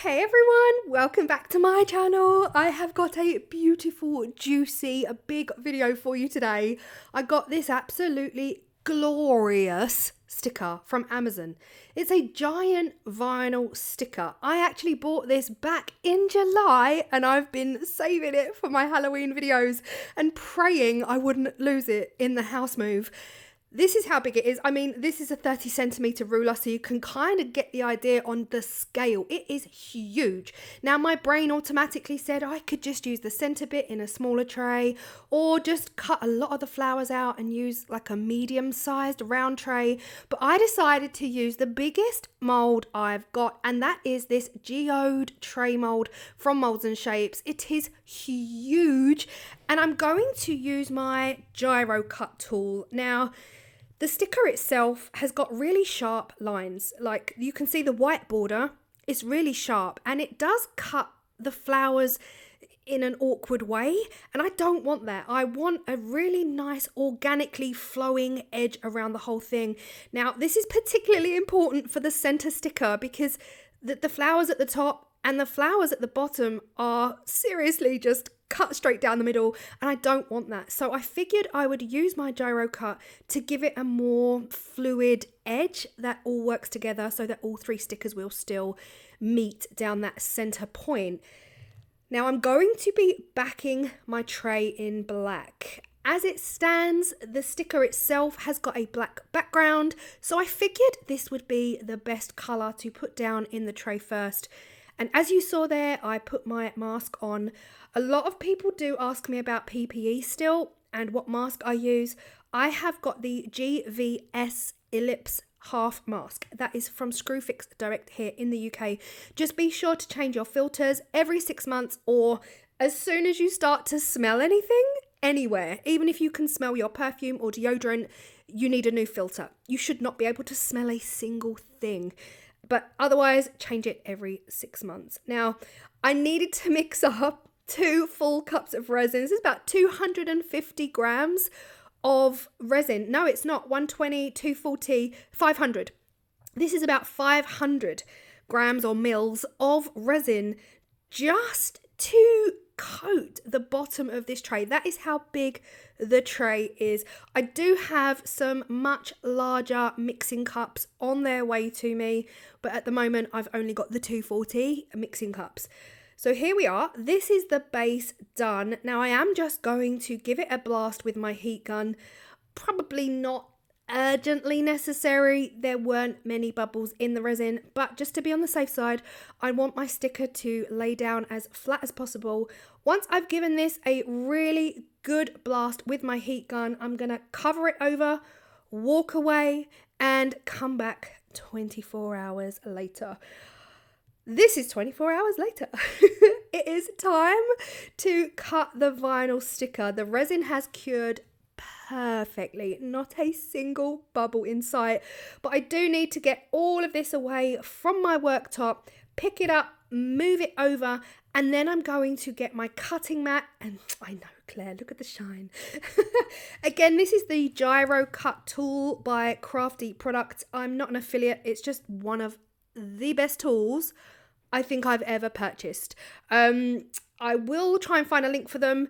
Hey everyone, welcome back to my channel. I have got a beautiful, juicy, big video for you today. I got this absolutely glorious sticker from Amazon. It's a giant vinyl sticker. I actually bought this back in July and I've been saving it for my Halloween videos and praying I wouldn't lose it in the house move. This is how big it is. I mean, this is a 30 centimeter ruler, so you can kind of get the idea on the scale. It is huge. Now, my brain automatically said I could just use the center bit in a smaller tray or just cut a lot of the flowers out and use like a medium-sized round tray. But I decided to use the biggest mold I've got, and that is this geode tray mold from Molds and Shapes. It is huge, and I'm going to use my gyro cut tool. Now, the sticker itself has got really sharp lines. Like you can see the white border is really sharp and it does cut the flowers in an awkward way. And I don't want that. I want a really nice organically flowing edge around the whole thing. Now, this is particularly important for the center sticker because the flowers at the top and the flowers at the bottom are seriously just cut straight down the middle, and I don't want that. So I figured I would use my gyro cut to give it a more fluid edge that all works together so that all three stickers will still meet down that center point. Now I'm going to be backing my tray in black. As it stands, the sticker itself has got a black background, so I figured this would be the best color to put down in the tray first. And as you saw there, I put my mask on. A lot of people do ask me about PPE still and what mask I use. I have got the GVS Ellipse half mask. That is from Screwfix Direct here in the UK. Just be sure to change your filters every 6 months or as soon as you start to smell anything, anywhere. Even if you can smell your perfume or deodorant, you need a new filter. You should not be able to smell a single thing. But otherwise, change it every 6 months. Now, I needed to mix up 2 full cups of resin. This is about 250 grams of resin. No, it's not 120, 240, 500. This is about 500 grams or mils of resin just to coat the bottom of this tray. That is how big the tray is. I do have some much larger mixing cups on their way to me, but at the moment I've only got the 240 mixing cups. So here we are. This is the base done. Now I am just going to give it a blast with my heat gun. Probably not urgently necessary. There weren't many bubbles in the resin, but just to be on the safe side, I want my sticker to lay down as flat as possible. Once I've given this a really good blast with my heat gun, I'm gonna cover it over, walk away, and come back 24 hours later. This is 24 hours later. It is time to cut the vinyl sticker. The resin has cured perfectly, not a single bubble in sight, but I do need to get all of this away from my worktop, pick it up, move it over, and then I'm going to get my cutting mat. And I know, Claire, look at the shine. Again, this is the gyro cut tool by Crafty Products. I'm not an affiliate, it's just one of the best tools I think I've ever purchased. I will try and find a link for them.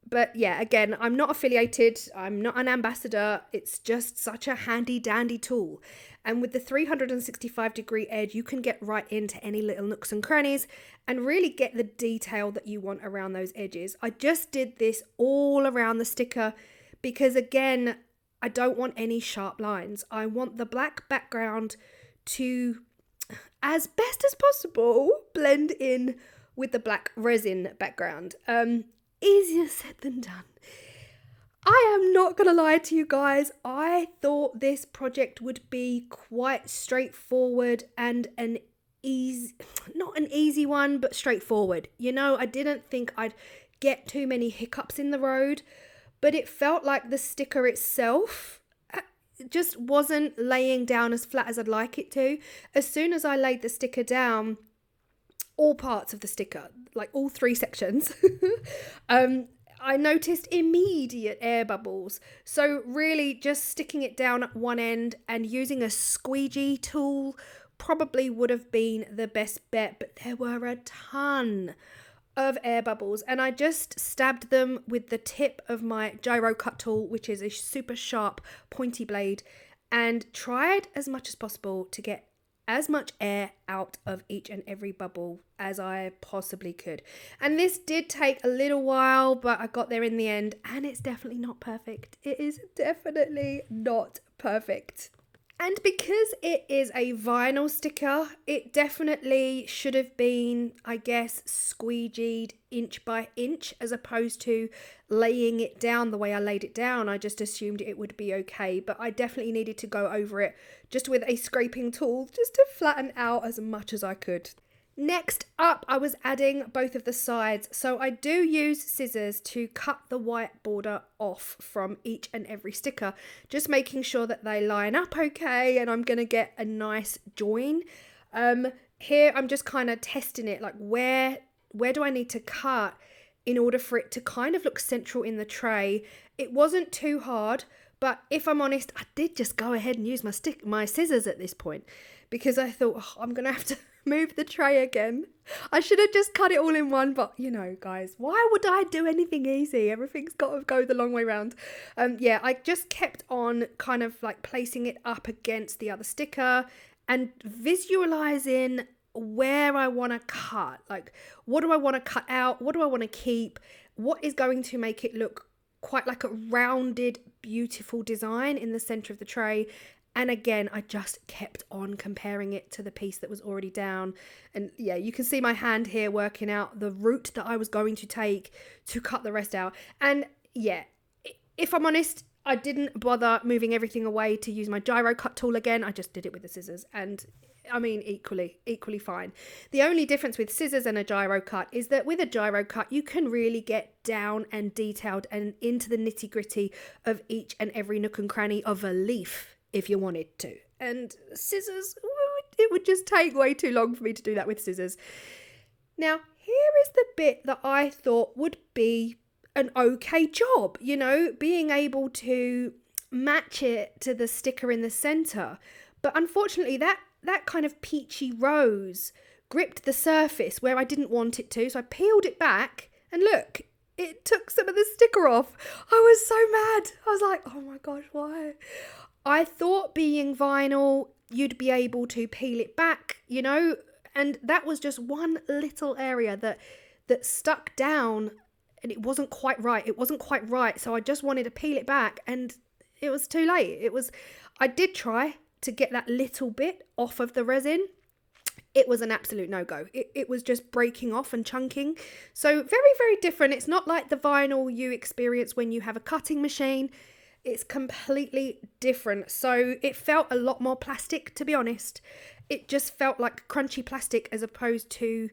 But yeah, again, I'm not affiliated, I'm not an ambassador, it's just such a handy dandy tool. And with the 365-degree edge, you can get right into any little nooks and crannies and really get the detail that you want around those edges. I just did this all around the sticker because again, I don't want any sharp lines. I want the black background to, as best as possible, blend in with the black resin background. Easier said than done. I am not gonna lie to you guys, I thought this project would be quite straightforward and not an easy one, but straightforward. You know, I didn't think I'd get too many hiccups in the road, but it felt like the sticker itself just wasn't laying down as flat as I'd like it to. As soon as I laid the sticker down, all parts of the sticker, like all 3 sections, I noticed immediate air bubbles. So really just sticking it down at one end and using a squeegee tool probably would have been the best bet, but there were a ton of air bubbles, and I just stabbed them with the tip of my gyro cut tool, which is a super sharp pointy blade, and tried as much as possible to get as much air out of each and every bubble as I possibly could. And this did take a little while, but I got there in the end, and it's definitely not perfect. It is definitely not perfect. And because it is a vinyl sticker, it definitely should have been, I guess, squeegeed inch by inch as opposed to laying it down the way I laid it down. I just assumed it would be okay, but I definitely needed to go over it just with a scraping tool just to flatten out as much as I could. Next up, I was adding both of the sides. So I do use scissors to cut the white border off from each and every sticker, just making sure that they line up okay and I'm going to get a nice join. Here I'm just kind of testing it, like where do I need to cut in order for it to kind of look central in the tray. It wasn't too hard, but if I'm honest, I did just go ahead and use my scissors at this point because I thought, oh, I'm going to have to move the tray again. I should have just cut it all in one, but you know, guys, why would I do anything easy? Everything's got to go the long way round. Yeah, I just kept on kind of like placing it up against the other sticker and visualizing where I want to cut. Like, what do I want to cut out? What do I want to keep? What is going to make it look quite like a rounded, beautiful design in the center of the tray? And again, I just kept on comparing it to the piece that was already down. And yeah, you can see my hand here working out the route that I was going to take to cut the rest out. And yeah, if I'm honest, I didn't bother moving everything away to use my gyro cut tool again. I just did it with the scissors, and I mean, equally fine. The only difference with scissors and a gyro cut is that with a gyro cut, you can really get down and detailed and into the nitty gritty of each and every nook and cranny of a leaf if you wanted to. And scissors, it would just take way too long for me to do that with scissors. Now, here is the bit that I thought would be an okay job, you know, being able to match it to the sticker in the center. But unfortunately, that kind of peachy rose gripped the surface where I didn't want it to. So I peeled it back and look, it took some of the sticker off. I was so mad. I was like, oh my gosh, why? I thought being vinyl, you'd be able to peel it back, you know, and that was just one little area that stuck down and it wasn't quite right. It wasn't quite right. So I just wanted to peel it back and it was too late. I did try to get that little bit off of the resin. It was an absolute no-go. It was just breaking off and chunking. So very, very different. It's not like the vinyl you experience when you have a cutting machine. It's completely different. So it felt a lot more plastic, to be honest. It just felt like crunchy plastic as opposed to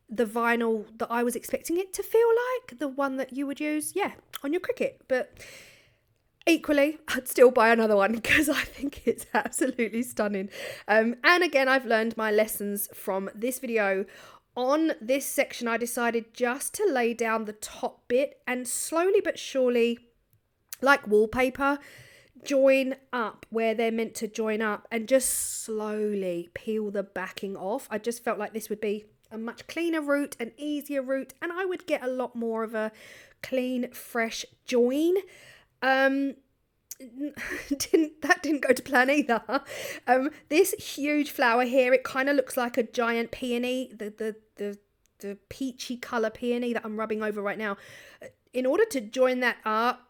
the vinyl that I was expecting it to feel like, the one that you would use, yeah, on your Cricut. But equally, I'd still buy another one because I think it's absolutely stunning. And again, I've learned my lessons from this video. On this section, I decided just to lay down the top bit and slowly but surely, like wallpaper, join up where they're meant to join up and just slowly peel the backing off. I just felt like this would be a much cleaner route, an easier route, and I would get a lot more of a clean, fresh join. That didn't go to plan either. This huge flower here, it kind of looks like a giant peony, the peachy colour peony that I'm rubbing over right now. In order to join that up,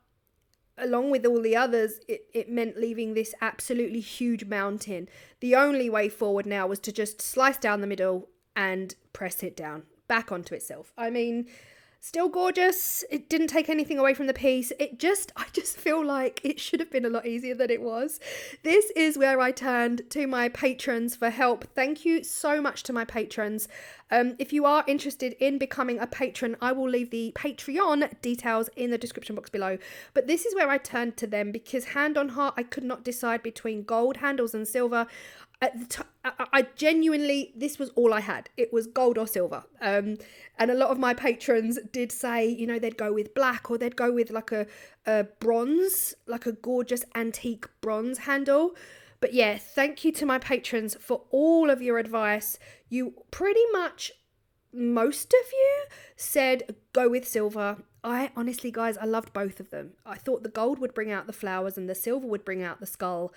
along with all the others, it meant leaving this absolutely huge mountain. The only way forward now was to just slice down the middle and press it down back onto itself. I mean, still gorgeous. It didn't take anything away from the piece. I just feel like it should have been a lot easier than it was. This is where I turned to my patrons for help. Thank you so much to my patrons. If you are interested in becoming a patron, I will leave the Patreon details in the description box below. But this is where I turned to them because hand on heart, I could not decide between gold handles and silver. I genuinely, this was all I had. It was gold or silver. And a lot of my patrons did say, you know, they'd go with black or they'd go with like a bronze, like a gorgeous antique bronze handle. But yeah, thank you to my patrons for all of your advice. You pretty much, most of you said go with silver. I honestly, guys, I loved both of them. I thought the gold would bring out the flowers and the silver would bring out the skull.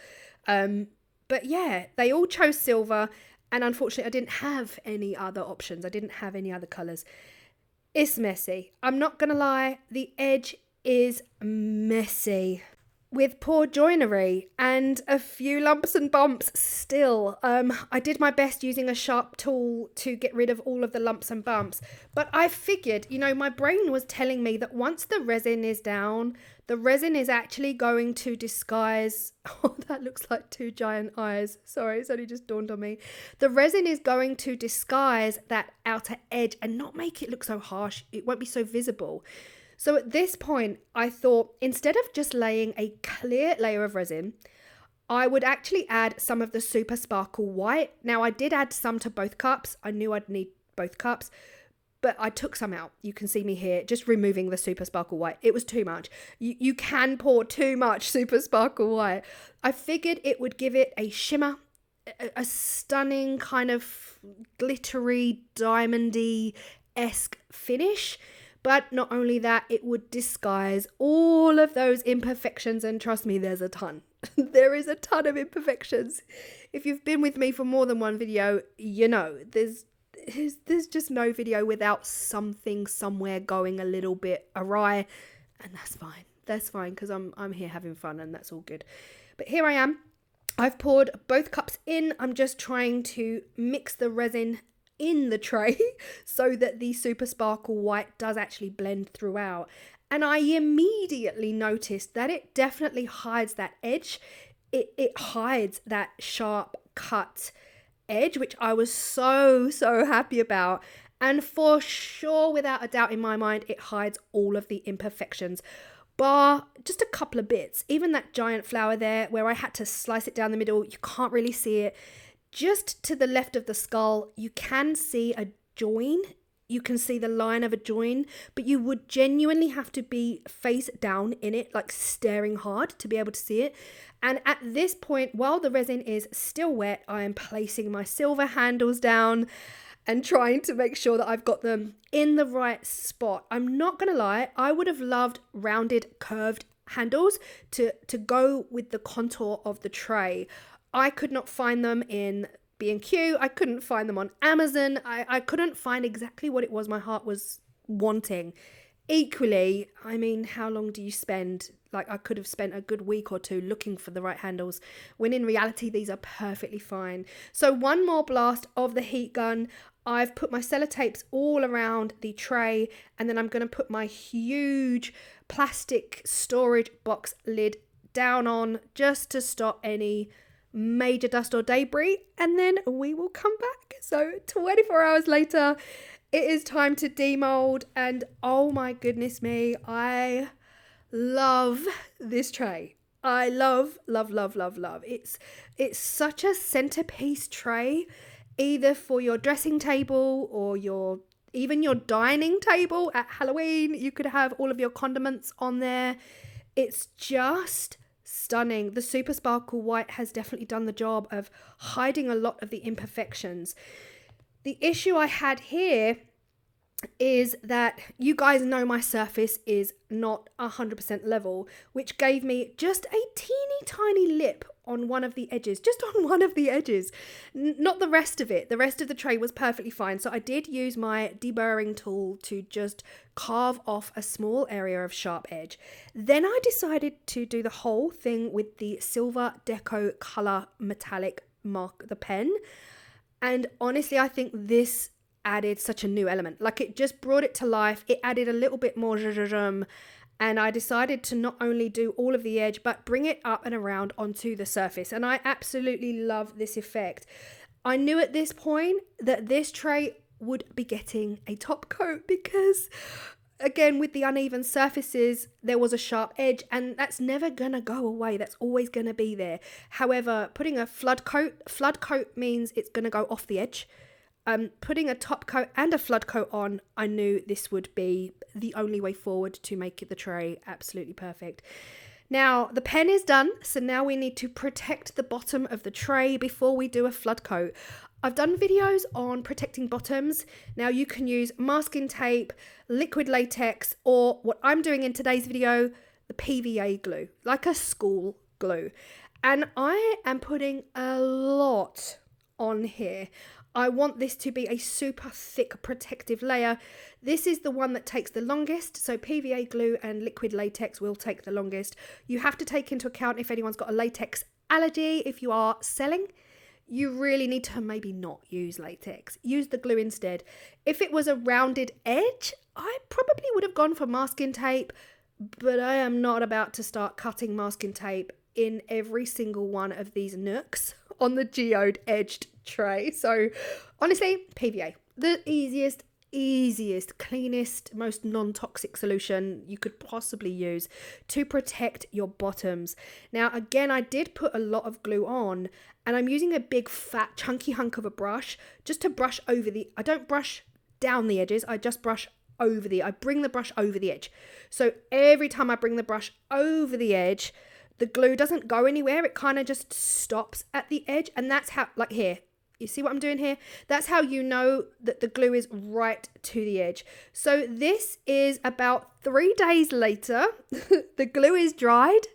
But yeah, they all chose silver, and unfortunately I didn't have any other options. I didn't have any other colours. It's messy. I'm not gonna lie, the edge is messy with poor joinery and a few lumps and bumps still. I did my best using a sharp tool to get rid of all of the lumps and bumps, but I figured, you know, my brain was telling me that once the resin is down, the resin is actually going to disguise, oh, that looks like two giant eyes. Sorry, it's only just dawned on me. The resin is going to disguise that outer edge and not make it look so harsh. It won't be so visible. So at this point, I thought instead of just laying a clear layer of resin, I would actually add some of the Super Sparkle White. Now, I did add some to both cups. I knew I'd need both cups, but I took some out. You can see me here just removing the Super Sparkle White. It was too much. You can pour too much Super Sparkle White. I figured it would give it a shimmer, a stunning kind of glittery, diamondy-esque finish. But not only that, it would disguise all of those imperfections. And trust me, there's a ton. There is a ton of imperfections. If you've been with me for more than one video, you know, there's just no video without something somewhere going a little bit awry. And that's fine. That's fine, because I'm here having fun and that's all good. But here I am. I've poured both cups in. I'm just trying to mix the resin in the tray so that the Super Sparkle White does actually blend throughout. And I immediately noticed that it definitely hides that edge. It hides that sharp cut edge, which I was so happy about. And for sure, without a doubt in my mind, it hides all of the imperfections, bar just a couple of bits. Even that giant flower there where I had to slice it down the middle, you can't really see it. Just to the left of the skull, you can see a join. You can see the line of a join, but you would genuinely have to be face down in it, like staring hard to be able to see it. And at this point, while the resin is still wet, I am placing my silver handles down and trying to make sure that I've got them in the right spot. I'm not going to lie, I would have loved rounded, curved handles to go with the contour of the tray. I could not find them in B&Q. I couldn't find them on Amazon. I couldn't find exactly what it was my heart was wanting. Equally, I mean, how long do you spend? Like, I could have spent a good week or two looking for the right handles, when in reality, these are perfectly fine. So one more blast of the heat gun. I've put my sellotapes all around the tray, and then I'm going to put my huge plastic storage box lid down on just to stop any major dust or debris, and then we will come back. So 24 hours later, it is time to demold, and oh my goodness me, I love this tray. I love. It's such a centerpiece tray, either for your dressing table or even your dining table at Halloween. You could have all of your condiments on there. It's just stunning. The Super Sparkle White has definitely done the job of hiding a lot of the imperfections. The issue I had here is that you guys know my surface is not 100% level, which gave me just a teeny tiny lip on one of the edges, just on one of the edges, not the rest of it. The rest of the tray was perfectly fine. So I did use my deburring tool to just carve off a small area of sharp edge. Then I decided to do the whole thing with the Silver Deco Color Metallic mark, the pen. And honestly, I think this added such a new element. Like, it just brought it to life. It added a little bit more zhuzh, and I decided to not only do all of the edge, but bring it up and around onto the surface. And I absolutely love this effect. I knew at this point that this tray would be getting a top coat because, again, with the uneven surfaces, there was a sharp edge, and that's never gonna go away. That's always gonna be there. However, putting a flood coat means it's gonna go off the edge. Putting a top coat and a flood coat on, I knew this would be the only way forward to make the tray absolutely perfect. Now the pen is done, so now we need to protect the bottom of the tray before we do a flood coat. I've done videos on protecting bottoms. Now you can use masking tape, liquid latex, or what I'm doing in today's video, the PVA glue, like a school glue. And I am putting a lot on here. I want this to be a super thick protective layer. This is the one that takes the longest, so PVA glue and liquid latex will take the longest. You have to take into account if anyone's got a latex allergy. If you are selling, you really need to maybe not use latex. Use the glue instead. If it was a rounded edge, I probably would have gone for masking tape, but I am not about to start cutting masking tape in every single one of these nooks on the geode edged tray. So honestly, PVA, the easiest, cleanest, most non-toxic solution you could possibly use to protect your bottoms. Now again, I did put a lot of glue on, and I'm using a big fat chunky hunk of a brush just to brush over I don't brush down the edges, I just brush over I bring the brush over the edge. So every time I bring the brush over the edge, the glue doesn't go anywhere, it kind of just stops at the edge. And that's how, like here, you see what I'm doing here? That's how you know that the glue is right to the edge. So this is about 3 days later. The glue is dried,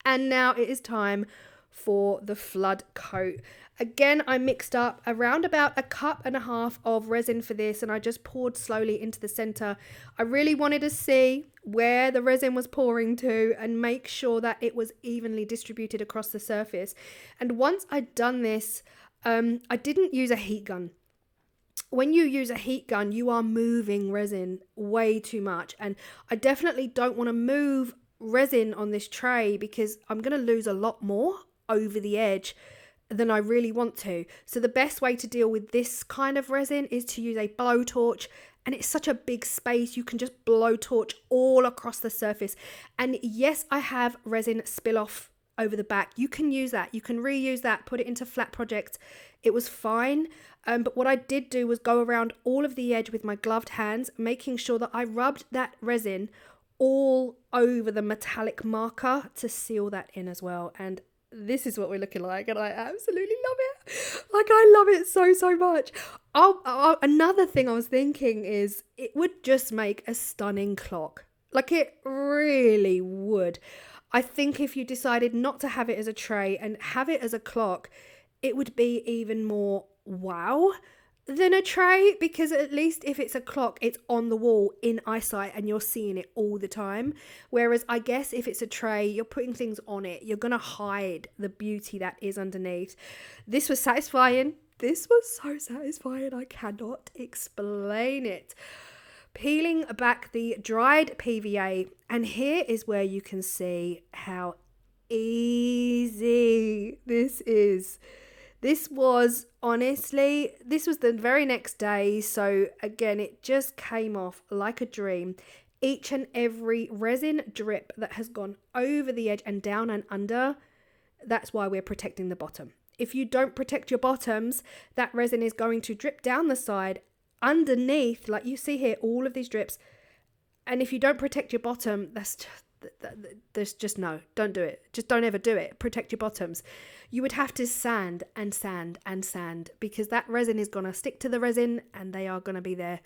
and now it is time for the flood coat. Again, I mixed up around about 1.5 cups of resin for this, and I just poured slowly into the center. I really wanted to see where the resin was pouring to and make sure that it was evenly distributed across the surface. And once I'd done this, I didn't use a heat gun. When you use a heat gun, you are moving resin way too much, and I definitely don't want to move resin on this tray because I'm going to lose a lot more over the edge than I really want to. So the best way to deal with this kind of resin is to use a blowtorch, and it's such a big space, you can just blowtorch all across the surface. And yes, I have resin spill off over the back. You can use that, you can reuse that, put it into flat projects. It was fine. But what I did do was go around all of the edge with my gloved hands, making sure that I rubbed that resin all over the metallic marker to seal that in as well. And this is what we're looking like, and I absolutely love it. Like, I love it so much. Another thing I was thinking is it would just make a stunning clock. Like, it really would. I think if you decided not to have it as a tray and have it as a clock, it would be even more wow than a tray, because at least if it's a clock, it's on the wall in eyesight and you're seeing it all the time. Whereas I guess if it's a tray, you're putting things on it, you're gonna hide the beauty that is underneath. This was satisfying. This was so satisfying, I cannot explain it. Peeling back the dried PVA, and here is where you can see how easy this is. This was honestly, this was the very next day. So again, it just came off like a dream. Each and every resin drip that has gone over the edge and down and under, that's why we're protecting the bottom. If you don't protect your bottoms, that resin is going to drip down the side underneath, like you see here, all of these drips. And if you don't protect your bottom, there's just no, don't do it. Just don't ever do it. Protect your bottoms. You would have to sand and sand and sand, because that resin is going to stick to the resin and they are going to be there.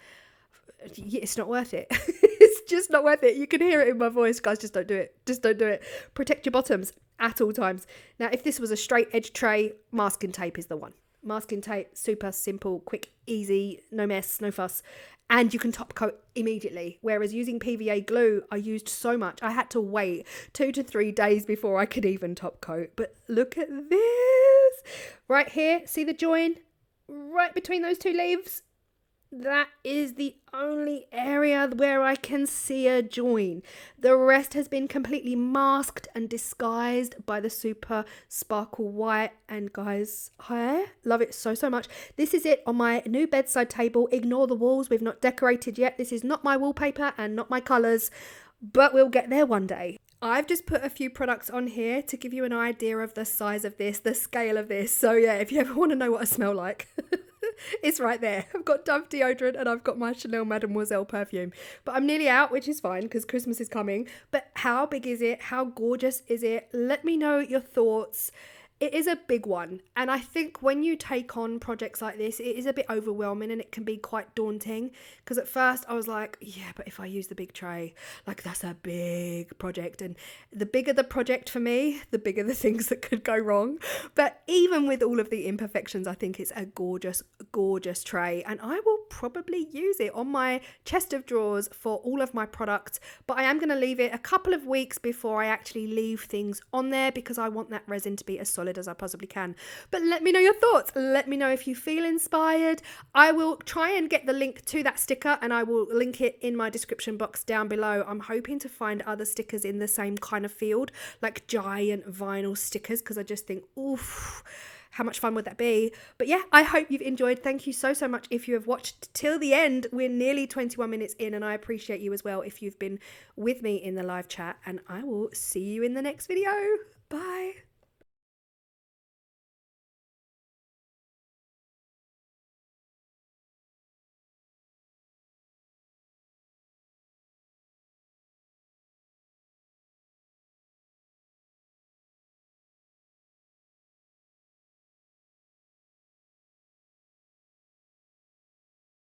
It's not worth it. It's just not worth it. You can hear it in my voice, guys. Just don't do it. Just don't do it. Protect your bottoms at all times. Now, if this was a straight edge tray, masking tape is the one. Masking tape, super simple, quick, easy, no mess, no fuss. And you can top coat immediately. Whereas using PVA glue, I used so much. I had to wait 2 to 3 days before I could even top coat. But look at this. Right here, see the join? Right between those two leaves? That is the only area where I can see a join. The rest has been completely masked and disguised by the super sparkle white. And guys, I love it so much. This is it on my new bedside table. Ignore the walls. We've not decorated yet. This is not my wallpaper and not my colours, but we'll get there one day. I've just put a few products on here to give you an idea of the size of this, the scale of this. So yeah, if you ever want to know what I smell like. It's right there. I've got Dove deodorant and I've got my Chanel Mademoiselle perfume. But I'm nearly out, which is fine because Christmas is coming. But how big is it? How gorgeous is it? Let me know your thoughts. It is a big one, and I think when you take on projects like this, it is a bit overwhelming and it can be quite daunting, because at first I was like, yeah, but if I use the big tray, like that's a big project, and the bigger the project for me, the bigger the things that could go wrong. But even with all of the imperfections, I think it's a gorgeous, gorgeous tray, and I will probably use it on my chest of drawers for all of my products, but I am going to leave it a couple of weeks before I actually leave things on there, because I want that resin to be as solid as I possibly can. But let me know your thoughts. Let me know if you feel inspired. I will try and get the link to that sticker and I will link it in my description box down below. I'm hoping to find other stickers in the same kind of field, like giant vinyl stickers, because I just think, oof, how much fun would that be? But yeah, I hope you've enjoyed. Thank you so much if you have watched till the end. We're nearly 21 minutes in, and I appreciate you as well if you've been with me in the live chat, and I will see you in the next video. Bye.